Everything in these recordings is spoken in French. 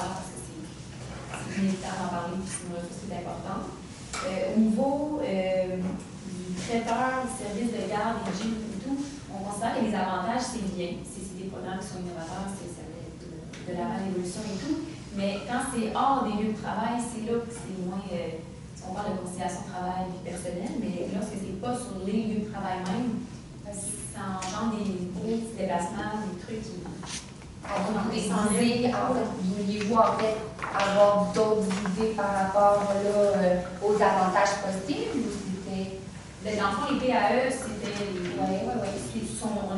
salaire parce que c'est inévitable d'en parler, puis c'est une ressource qui est importante. Au niveau du traiteur, du service de garde, des gyms et tout, on considère que les avantages, c'est bien. C'est des programmes qui sont innovateurs, ça va de l'avant l'évolution et tout. Mais quand c'est hors des lieux de travail, c'est là que c'est moins. On parle de conciliation travail et personnel, mais lorsque c'est pas sur les lieux de travail même, ça engendre des gros déplacements, des trucs qui. Vouliez-vous en fait avoir d'autres idées par rapport là, aux avantages possibles ou c'était. Dans le fond, les PAE, c'était on a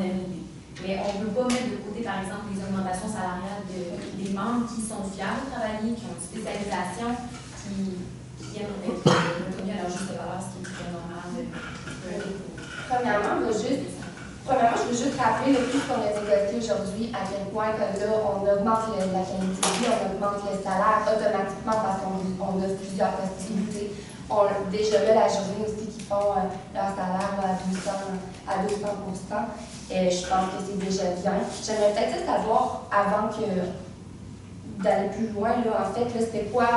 une idée. Mais on ne peut pas mettre de côté, par exemple, les augmentations salariales des membres qui sont fiers de travailler, qui ont une spécialisation, qui aiment être reconnus à leur juste valeur, ce qui est très normal. Premièrement, je veux juste rappeler le plus qu'on a négocié aujourd'hui, à quel point que là, on augmente la qualité de vie, on augmente le salaire automatiquement parce qu'on a plusieurs possibilités. Déjà là, la journée aussi qui font leur salaire à 200%. Je pense que c'est déjà bien. J'aimerais peut-être savoir, avant d'aller plus loin, là, en fait, c'était quoi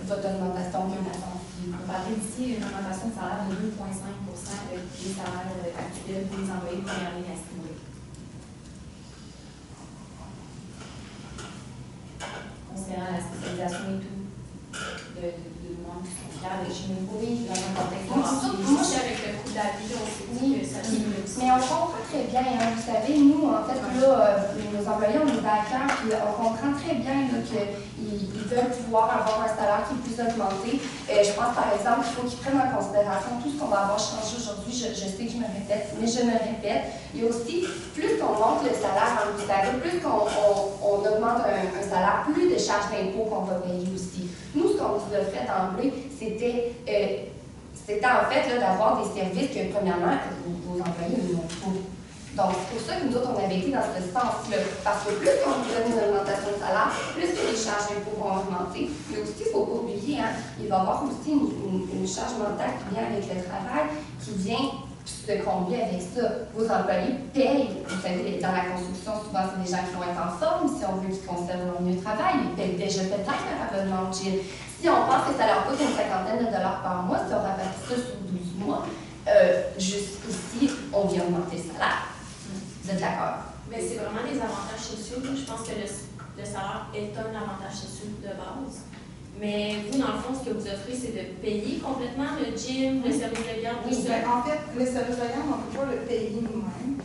votre augmentation que vous attendez? On parlait d'ici une augmentation de salaire de 2,5% des salaires actuels des employés de première ligne à stimuler. Considérant la spécialisation et tout, de membres qui sont fiers de gynéco, dans un contexte de avec le coût de la vie, on sait que ça stimule. Mais on comprend très bien, hein, vous savez, nous, en fait, là, nos employés, on est d'accord, puis on comprend très bien qu'ils veulent pouvoir avoir un salaire qui est plus augmenté. Je pense, par exemple, qu'il faut qu'ils prennent en considération tout ce qu'on va avoir changé aujourd'hui. Je sais que je me répète, mais je me répète. Il y a aussi, plus qu'on monte le salaire, hein, vous savez, plus qu'on augmente un salaire, plus de charges d'impôts qu'on va payer aussi. Nous, ce qu'on nous offrait d'emblée, c'était en fait d'avoir des services que, premièrement, vos employés n'ont pas. Donc, c'est pour ça que nous autres, on avait été dans ce sens-là. Parce que plus qu'on nous donne une augmentation de salaire, plus que les charges d'impôts vont augmenter. Mais aussi, il ne faut pas oublier, hein, il va y avoir aussi une charge mentale qui vient avec le travail, qui vient se combler avec ça. Vos employés payent. Vous savez, dans la construction, souvent, c'est des gens qui vont être en forme. Si on veut qu'ils conservent leur mieux de travail, ils payent déjà peut-être leur abonnement de gym. Si on pense que ça leur coûte une cinquantaine de dollars par mois, si on rabattit ça sur 12 mois, juste ici, on vient augmenter le salaire. Vous êtes d'accord? Mais c'est vraiment des avantages sociaux. Je pense que le salaire est un avantage social de base. Mais vous, dans le fond, ce que vous offrez, c'est de payer complètement le gym, le service de garde, tout ça. En fait, le service de garde, on ne peut pas le payer nous-mêmes.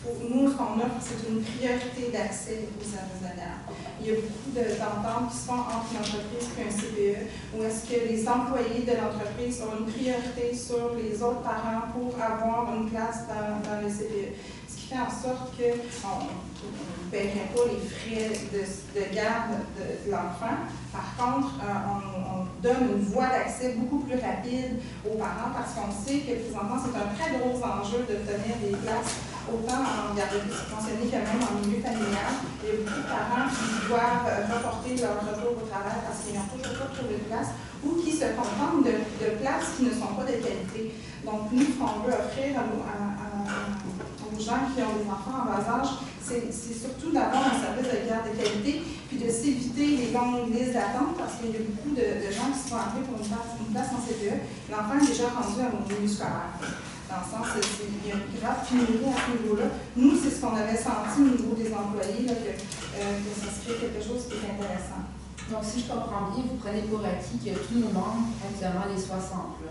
Nous, ce qu'on offre, c'est une priorité d'accès au service de garde. Il y a beaucoup d'ententes qui se font entre une entreprise et un CPE, où est-ce que les employés de l'entreprise ont une priorité sur les autres parents pour avoir une place dans le CPE. Ce qui fait en sorte qu'on ne paierait pas les frais de garde de l'enfant. Par contre, on donne une voie d'accès beaucoup plus rapide aux parents parce qu'on sait que présentement, c'est un très gros enjeu d'obtenir des places autant en garderie subventionnée que même en milieu familial. Il y a beaucoup de parents qui doivent reporter leur retour au travail parce qu'ils n'ont toujours pas trouvé de place ou qui se contentent de places qui ne sont pas de qualité. Donc, nous, ce qu'on veut offrir aux gens qui ont des enfants en bas âge, c'est surtout d'avoir un service de garde de qualité puis de s'éviter les longues listes d'attente parce qu'il y a beaucoup de gens qui sont appelés pour une place en CPE. L'enfant est déjà rendu à mon milieu scolaire. Dans le sens qu'il y a une grave pénurie à ce niveau-là. Nous, c'est ce qu'on avait senti au niveau des employés, là, que ça serait quelque chose qui est intéressant. Donc, si je comprends bien, vous prenez pour acquis que tous nos membres, actuellement les 60, là,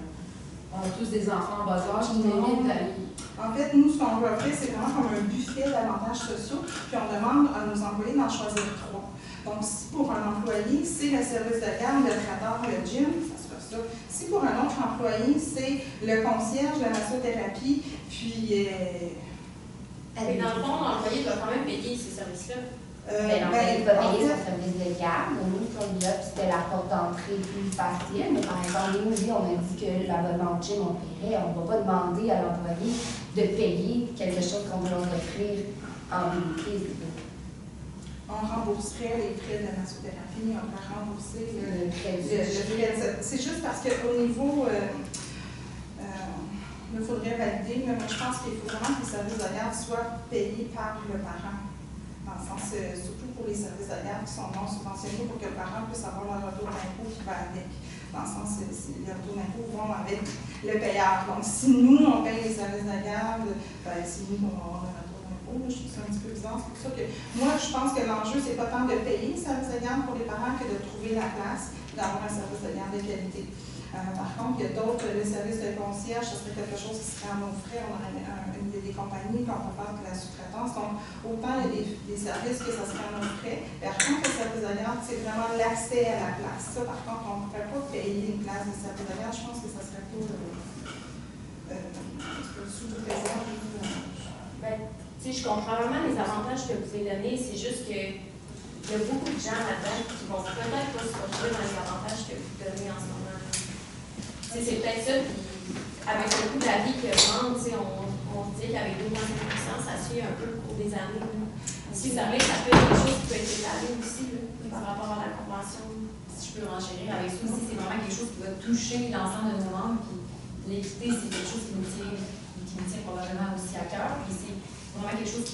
ont tous des enfants en bas âge qui méritent d'aller. En fait, nous, ce qu'on veut offrir, c'est vraiment comme un buffet d'avantages sociaux, puis on demande à nos employés d'en choisir 3. Donc, si pour un employé, c'est le service de garde, le traiteur, le gym, ça sera ça. Si pour un autre employé, c'est le concierge, la massothérapie, puis... Mais dans le fond, l'employé doit quand même payer ces services-là. Il va payer son service de garde. Nous, ce qu'on lui offre, c'était la porte d'entrée plus facile. Mais par exemple, nous, on a dit que l'abonnement de gym, on paierait. On ne va pas demander à l'employé de payer quelque chose qu'on va leur offrir en bénéfice. On rembourserait les frais de la massothérapie, on va rembourser le frais de... C'est juste parce qu'au niveau... il faudrait valider, mais moi je pense qu'il faut vraiment que les services de garde soient payés par le parent. dans le sens, surtout pour les services de garde qui sont non subventionnés, pour que le parent puisse avoir leur retour d'impôt qui va avec. Dans le sens, les retours d'impôt vont avec le payeur. Donc, si nous, on paye les services de garde, ben, c'est nous qui vont avoir le retour d'impôt. Je trouve ça un petit peu bizarre. C'est pour ça que moi, je pense que l'enjeu, c'est pas tant de payer les services de garde pour les parents que de trouver la place d'avoir un service de garde de qualité. Par contre, il y a d'autres, les services de concierge, ce serait quelque chose qui serait à nos frais. On aurait des compagnies quand on parle de la sous-traitance. Donc, autant il y a des services que ça serait à nos frais. Par contre, le service de garde, c'est vraiment l'accès à la place. Ça, par contre, on ne pourrait pas payer une place de service de garde. Je pense que ça serait pas sous toute réserve. Je comprends vraiment les avantages que vous avez donnés. C'est juste que il y a beaucoup de gens là-dedans qui vont peut-être pas se retrouver dans les avantages que vous donnez en ce moment. C'est peut-être ça, puis avec le coût de la vie qui augmente, on se dit qu'avec 2,5%, ça suit un peu le cours des années. Si ça arrive, ça peut être quelque chose qui peut être étalé aussi par rapport à la convention. Si je peux renchérir avec ça aussi, c'est vraiment quelque chose qui va toucher l'ensemble de nos membres. Puis l'équité, c'est quelque chose qui nous tient probablement aussi à cœur. Puis c'est vraiment quelque chose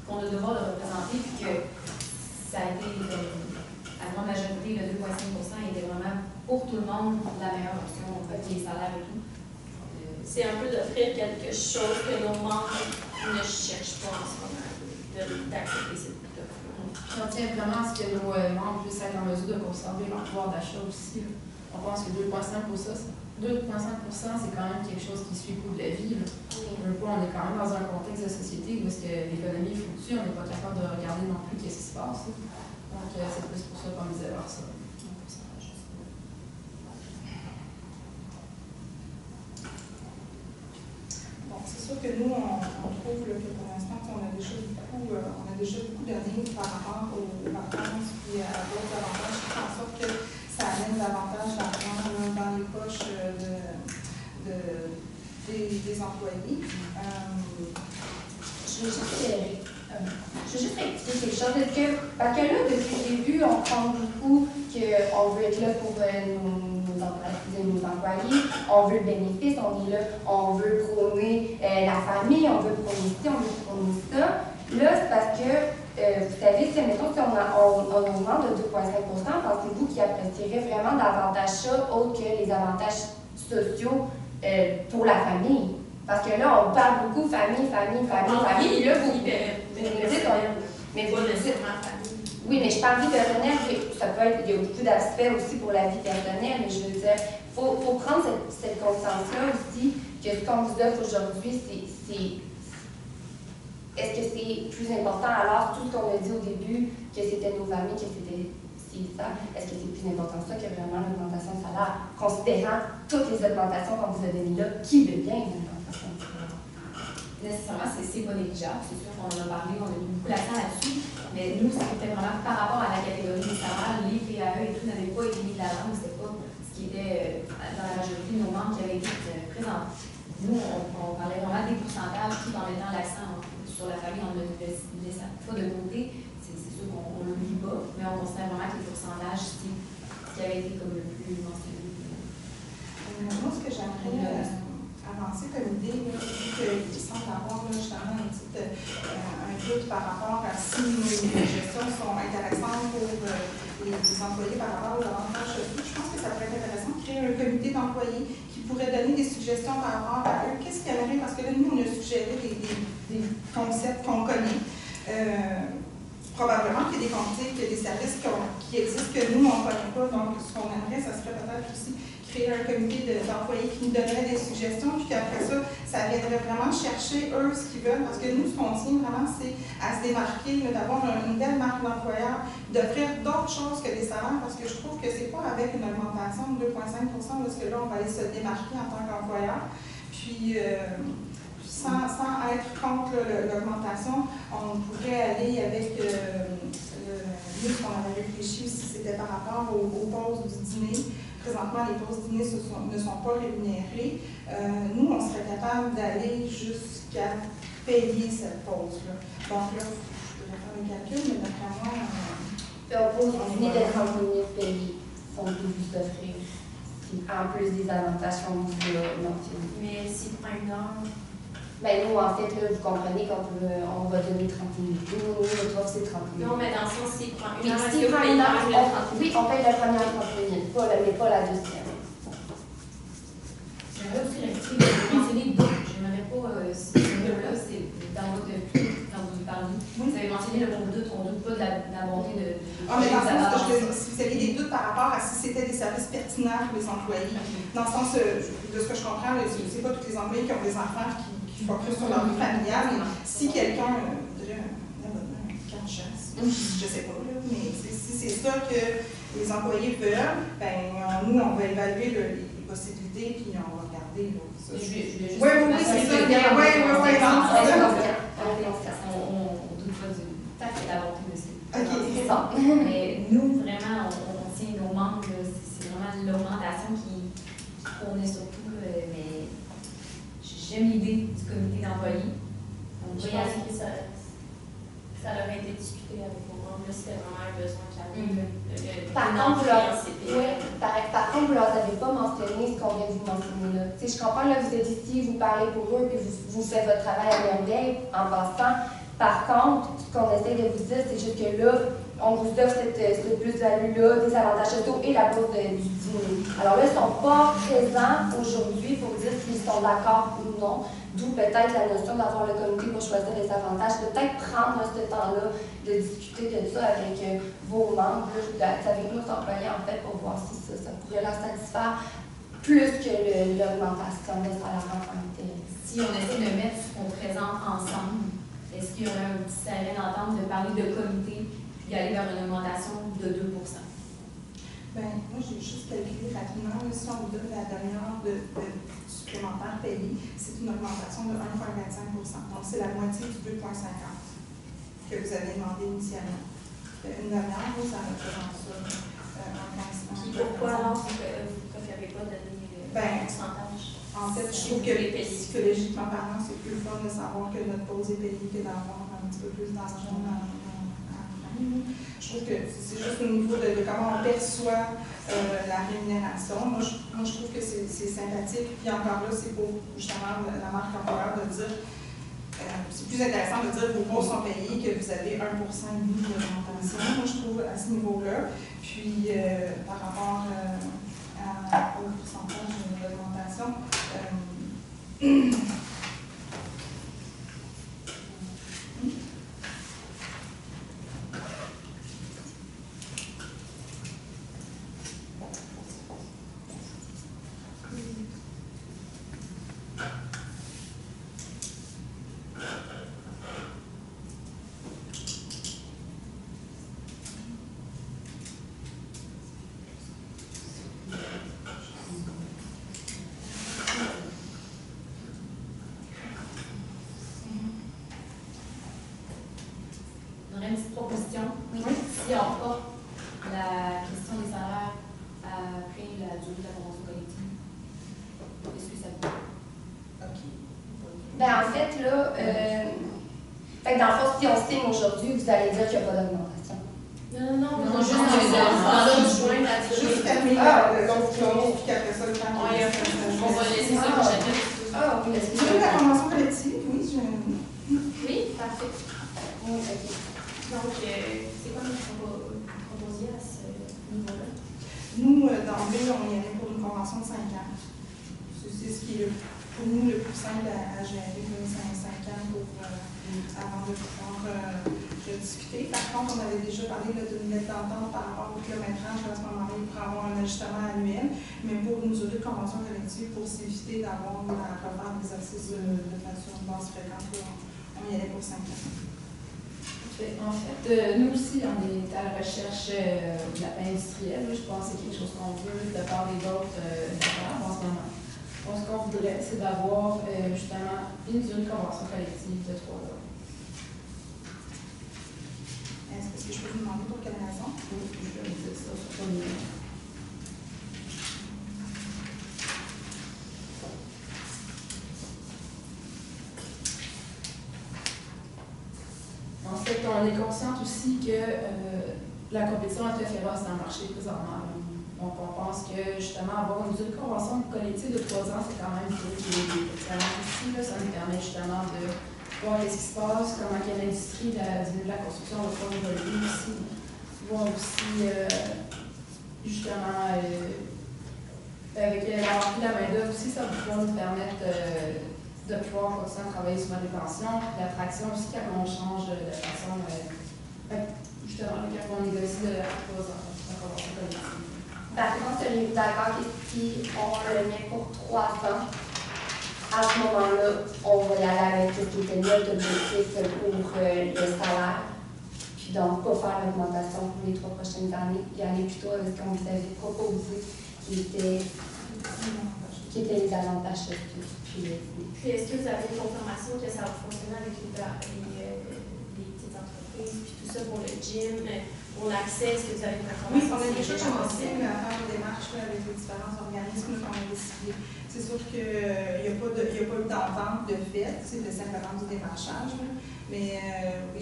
qu'on a le devoir de représenter, puis que ça a été, à grande majorité, le 2,5% était vraiment pour tout le monde la meilleure option, avec les salaires et tout. C'est un peu d'offrir quelque chose que nos membres ne cherchent pas en ce moment, d'accepter cette offre. Puis on tient vraiment à ce que nos membres puissent être en mesure de conserver leur pouvoir d'achat aussi. On pense que 2,5%, c'est quand même quelque chose qui suit le coût de la vie. On est quand même dans un contexte de société où est-ce que l'économie fluctue, on n'est pas capable de regarder non plus qu'est-ce qui se passe. Donc c'est plus pour ça qu'on misait vers ça. C'est sûr que nous, on trouve que pour l'instant, on a déjà beaucoup donné par rapport aux vacances et à d'autres avantages qui font en sorte que ça amène davantage d'argent dans les poches des employés. Je veux juste expliquer quelque chose. Parce que là, depuis le début, on prend beaucoup qu'on veut être là pour nos employés, on veut le bénéfice, on est là, on veut prôner la famille, on veut prôner ci, on veut prôner ça. Là, c'est parce que, vous savez, mettons qu'on augmente de 2,5%, pensez-vous qu'il apprécierait vraiment davantage ça, autre que les avantages sociaux pour la famille? Parce que là, on parle beaucoup famille, et là, vous me dites, mais vous dites, oui, mais je parle vie personnelle, ça peut être, il y a beaucoup d'aspects aussi pour la vie personnelle, mais je veux dire, il faut prendre cette conscience-là aussi, que ce qu'on vous offre aujourd'hui, est-ce que c'est plus important alors, tout ce qu'on a dit au début, que c'était nos amis, que c'était ça, est-ce que c'est plus important ça que vraiment l'augmentation de salaire, considérant toutes les augmentations qu'on vous a données là, qui veut bien une augmentation de salaire? Nécessairement, c'est pas négligeable. C'est sûr qu'on en a parlé, on a mis beaucoup l'accent là-dessus, mais nous, c'était vraiment par rapport à la catégorie des salaires, les PAE et tout n'avaient pas été mis de l'avant, c'était pas ce qui était dans la majorité de nos membres qui avaient été présents. Nous, on parlait vraiment des pourcentages tout en mettant l'accent sur la famille, on ne le laisse pas de côté. C'est sûr qu'on ne l'oublie pas, mais on considère vraiment que les pourcentages, c'est ce qui avait été comme le plus mentionné. Moi, ce que j'aimerais avancer comme idée, qu'il semble avoir justement un doute par rapport à si les gestions sont intéressantes pour les employés par rapport aux avantages sociaux. Je pense que ça pourrait être intéressant de créer un comité d'employés qui pourrait donner des suggestions par rapport à eux. Qu'est-ce qu'ils aimeraient? Parce que là, nous, on a suggéré des concepts qu'on connaît. Probablement qu'il y a des concepts, qu'il y a des services qui existent que nous, on ne connaît pas. Donc, ce qu'on aimerait, ça serait peut-être aussi créer un comité d'employés qui nous donnerait des suggestions, puis qu'après ça viendrait vraiment chercher, eux, ce qu'ils veulent. Parce que nous, ce qu'on tient vraiment, c'est à se démarquer, d'avoir une belle marque d'employeur, d'offrir d'autres choses que des salaires, parce que je trouve que c'est pas avec une augmentation de 2,5%, parce que là, on va aller se démarquer en tant qu'employeur. Puis, sans être contre l'augmentation, on pourrait aller avec nous, ce qu'on avait réfléchi aussi, c'était par rapport aux pauses du dîner. Présentement, les pauses dîner ne sont pas rémunérées. Nous, on serait capable d'aller jusqu'à payer cette pause-là. Donc là, je pourrais faire le calcul, mais d'après moi... La pause dîner de 30 minutes payées, on peut vous offrir. En plus des avantages qu'on vous a mentionnés. Mais s'il prend une heure... Ben nous, en fait, là, vous comprenez qu'on va donner 30 000. Nous, notre offre, c'est 30 000. Non, mais dans le sens, s'il prend une Oui, heure, est-ce s'il que vous prend payez une quand heure, même le 30 000? oui, on paye la première 30 000, mais pas la deuxième. J'aimerais aussi rectifier, vous mentionnez deux. J'aimerais pas, ce là c'est dans votre quand vous parlez. Vous avez mentionné le mot doute, on ne doute pas de la bonté de. Ah, mais dans le sens que si vous aviez des doutes par rapport à si c'était des services pertinents pour les employés, dans le sens de ce que je comprends, c'est pas tous les employés qui ont des enfants qui focusent sur leur vie familiale, mais si quelqu'un dirait un abonnement, un camp de chasse, je sais pas, là, mais si c'est ça que les employés veulent, ben nous, on va évaluer les possibilités, puis on va regarder. Là, ça. Oui, c'est ça. On doute pas du tact et de la bonté de ce. OK, c'est ça. Mais nous, vraiment, on tient nos membres, c'est vraiment l'augmentation qui prônait surtout, mais j'aime l'idée du comité d'employés. On Je va y aller. pense que ça aurait été discuté avec vos membres. Là, c'était vraiment un besoin qu'il y avait. Par contre, vous leur avez pas mentionné ce qu'on vient de vous mentionner là. Tu sais, je comprends, là, vous êtes ici, vous parlez pour eux, puis vous faites votre travail à merveille en passant. Par contre, ce qu'on essaie de vous dire, c'est juste que là, on vous offre cette plus-value-là, des avantages sociaux et la bourse du dîner. Alors là, ils ne sont pas présents aujourd'hui pour dire s'ils sont d'accord ou non. D'où peut-être la notion d'avoir le comité pour choisir les avantages. Peut-être prendre ce temps-là de discuter de ça avec vos membres, avec nos employés en fait, pour voir si ça pourrait leur satisfaire plus que l'augmentation des salaires en tant que tel. Si on essaie de mettre ce qu'on présente ensemble, est-ce qu'il y aurait un petit terrain d'entente de parler de comité puis d'aller vers une augmentation de 2 ? Ben, moi, j'ai juste calculé rapidement, là, si on vous donne la demi-heure de supplémentaire payé, c'est une augmentation de 1,25 %. Donc, c'est la moitié du 2,50 que vous avez demandé initialement. Une demi-heure, ça représente ça. Puis pourquoi alors vous ne préférez pas donner le pourcentage? En fait, je trouve que psychologiquement parlant, c'est plus fun de savoir que notre pause est payée que d'avoir un petit peu plus d'argent à la fin. Je trouve que c'est juste au niveau de comment on perçoit la rémunération. Moi, je trouve que c'est sympathique. Puis encore là, c'est pour justement la marque employeur de dire, c'est plus intéressant de dire que vos pauses sont payées que vous avez 1,5 % d'augmentation. Moi, je trouve à ce niveau-là. Puis par rapport au pourcentage d'augmentation, On aurait une petite proposition. Oui. Si on porte la question des salaires après la durée de la convention collective, est-ce que ça peut? OK. Ben, en fait, là, dans le fond, si on signe aujourd'hui, vous allez dire qu'il n'y a pas d'augmentation. Non, juste on va joindre la Juste durée. fermer l'autre chose, puis après ça, le temps On va laisser ça pour chacun. Oui, est-ce Sur la convention collective, oui, Oui, parfait. Oui, ok. Donc, c'est quoi notre proposition à ce niveau-là? nous, d'emblée, on y allait pour une convention de 5 ans. C'est ce qui est pour nous le plus simple à gérer, 5 ans avant de pouvoir rediscuter. Par contre, on avait déjà parlé d'une lettre d'entente par rapport au kilométrage. À ce moment-là, il pourrait avoir un ajustement annuel. Mais pour une durée de convention collective, pour s'éviter d'avoir à refaire l'exercice de nature de base fréquente, on y allait pour 5 ans. En fait, nous aussi, on est à la recherche de la paix industrielle. Je pense que c'est quelque chose qu'on veut de la part des autres en ce moment. Donc, ce qu'on voudrait, c'est d'avoir justement une durée de convention collective de 3 ans. Est-ce que je peux vous demander pour quelle raison? Oui, je vais vous dire ça sur ton numéro. En fait, on est consciente aussi que la compétition est très féroce dans le marché présentement. Donc, on pense que justement, avoir une convention collective de 3 ans, c'est quand même quelque chose qui est excellent ici. Là, ça nous permet justement de voir ce qui se passe, comment l'industrie du milieu de la construction va pouvoir évoluer aussi. Voir aussi, justement, avec l'avoir pris la main-d'œuvre aussi, ça va pouvoir nous permettre de pouvoir continuer à travailler sur la rétention, l'attraction aussi quand on change de façon, justement, quand on négocie de la convention collective. Par contre, seriez-vous d'accord que si on le met pour 3 ans, à ce moment-là, on va y aller avec ce qui était notre objectif pour le salaire, puis donc pas faire l'augmentation pour les 3 prochaines années, y aller plutôt avec ce qu'on vous avait proposé, qui était les avantages sociaux. Puis est-ce que vous avez une confirmation que ça va fonctionner avec les petites entreprises, puis tout ça pour le gym, pour l'accès, est-ce que vous avez une confirmation? Oui, on a déjà commencé à faire des démarches avec les différents organismes qu'on a décidé. C'est sûr qu'il n'y a pas eu d'entente de fait, c'est simplement du démarchage, mais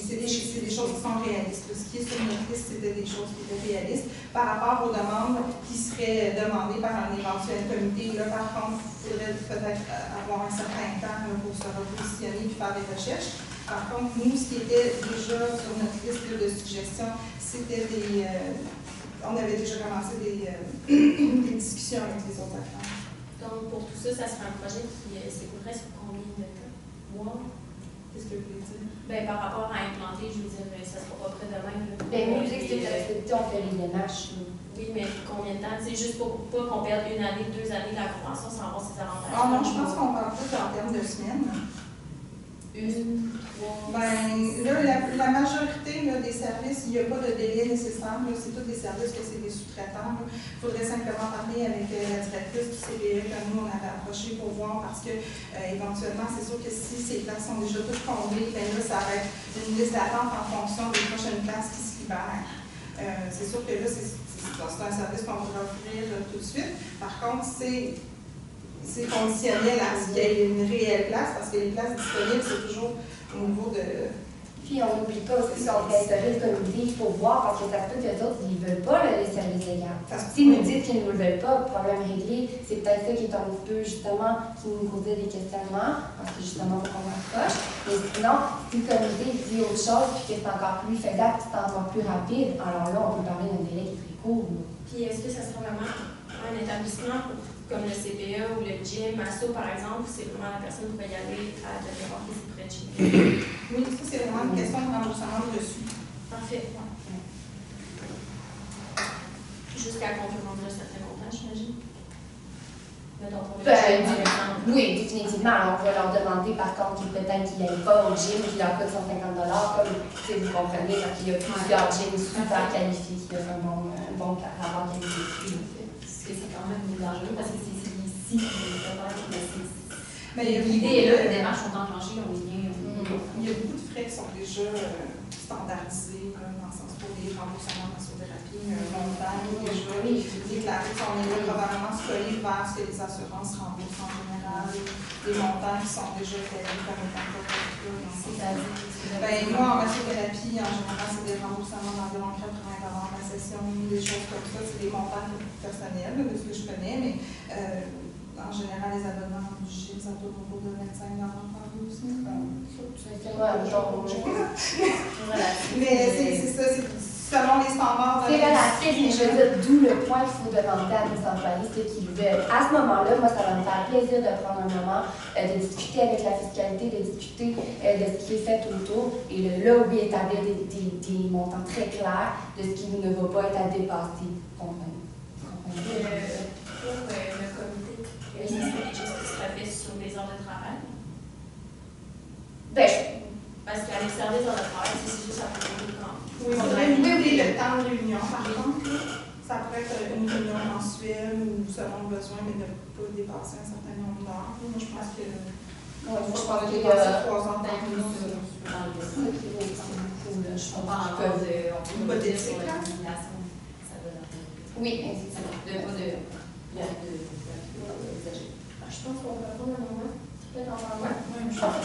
c'est des choses qui sont réalistes. Ce qui est sur notre liste, c'était des choses qui étaient réalistes. Par rapport aux demandes qui seraient demandées par un éventuel comité, là, par contre, il faudrait peut-être avoir un certain temps pour se repositionner et faire des recherches. Par contre, nous, ce qui était déjà sur notre liste de suggestions, c'était on avait déjà commencé des discussions avec les autres acteurs. Donc, pour tout ça, ça serait un projet qui s'écoulerait sur combien de temps? Mois? Qu'est-ce que vous voulez dire? Ben, par rapport à implanter, je veux dire, ça ne sera pas près de même. Bien, nous, on fait les démarches. Oui, mais combien de temps? C'est juste pour pas qu'on perde 1 année, 2 années de la convention sans avoir ses avantages. Ah non, je pense qu'on parle plus en termes de semaines. 1, 3. Ben, là, la majorité là, des services, il n'y a pas de délai nécessaire. C'est tous des services que c'est des sous-traitants. Il faudrait simplement parler avec la directrice du CPE que nous, on avait approché pour voir parce que éventuellement, c'est sûr que si ces places sont déjà toutes comblées, ben là, ça va être une liste d'attente en fonction des prochaines places qui se libèrent. C'est sûr que là, c'est un service qu'on va offrir tout de suite. Par contre, c'est conditionnel à ce qu'il y ait une réelle place, parce que les places disponibles, c'est toujours au niveau de... Puis on n'oublie pas aussi qu'on fait installer le comité, il faut voir, parce que ça se peut que les autres, ils ne veulent pas les services légaux. S'ils nous disent qu'ils ne le veulent pas, problème réglé, c'est peut-être ça qui est un petit peu, justement, qui nous posait des questionnements, parce que justement, il faut qu'on approche. Mais sinon, si le comité dit autre chose, puis que c'est encore plus faisable, c'est encore plus rapide, alors là, on peut parler d'un délai qui est très court. Puis est-ce que ça serait vraiment un établissement comme le CPE ou le gym, ASSO par exemple, c'est vraiment la personne qui va y aller à devoir qui c'est près de chez lui? Oui, ça c'est vraiment une question de remboursement dessus. Parfait. Jusqu'à complément de certains montants, j'imagine? Oui, définitivement. Alors, on va leur demander par contre peut-être qu'ils n'aillent pas au gym qui leur coûte 150 $, comme vous comprenez, quand il y a plusieurs gyms super qualifiés qui ont un bon rapport qualité-prix. Parce que c'est quand même dangereux parce que c'est ici Mais l'idée est là, les démarches sont enclenchées, on vient. Il y a beaucoup de frais qui sont déjà standardisés, dans le sens pour les remboursements de massothérapie, un montant déjà déclaré, on est probablement scolé vers ce que les assurances remboursent en général, des montants qui sont déjà établis comme étant ben, moi, en massothérapie, en général, c'est des remboursements d'environ 80 $ la session, des choses comme ça. C'est des montants personnels, de ce que je connais, mais en général, les abonnements du gym, ça tourne autour de 25 $ par mois aussi. Mais c'est ça, c'est selon les standards. C'est relatif, mais je veux dire, d'où le point qu'il faut demander à nos employés ce qu'ils veulent. À ce moment-là, moi, ça va me faire plaisir de prendre un moment, de discuter avec la fiscalité, de discuter de ce qui est fait autour, et là, oui, établir des montants très clairs de ce qui ne va pas être à dépasser. Pour le comité, est-ce que c'est quelque chose qui sera fait sur les heures de travail? Parce qu'à l'extérieur des heures de travail, c'est juste à propos du camp. Oui, il faudrait limiter le temps de réunion, par contre. Ça pourrait être une réunion mensuelle ou selon le besoin, mais ne pas dépasser un certain nombre d'heures. Moi, je pense que... Moi, je pense que dépasser 3 heures par Je comprends encore pas d'éthique, là. oui, Je pense qu'on peut répondre à un moment. Peut-être en parler. Oui, je pense.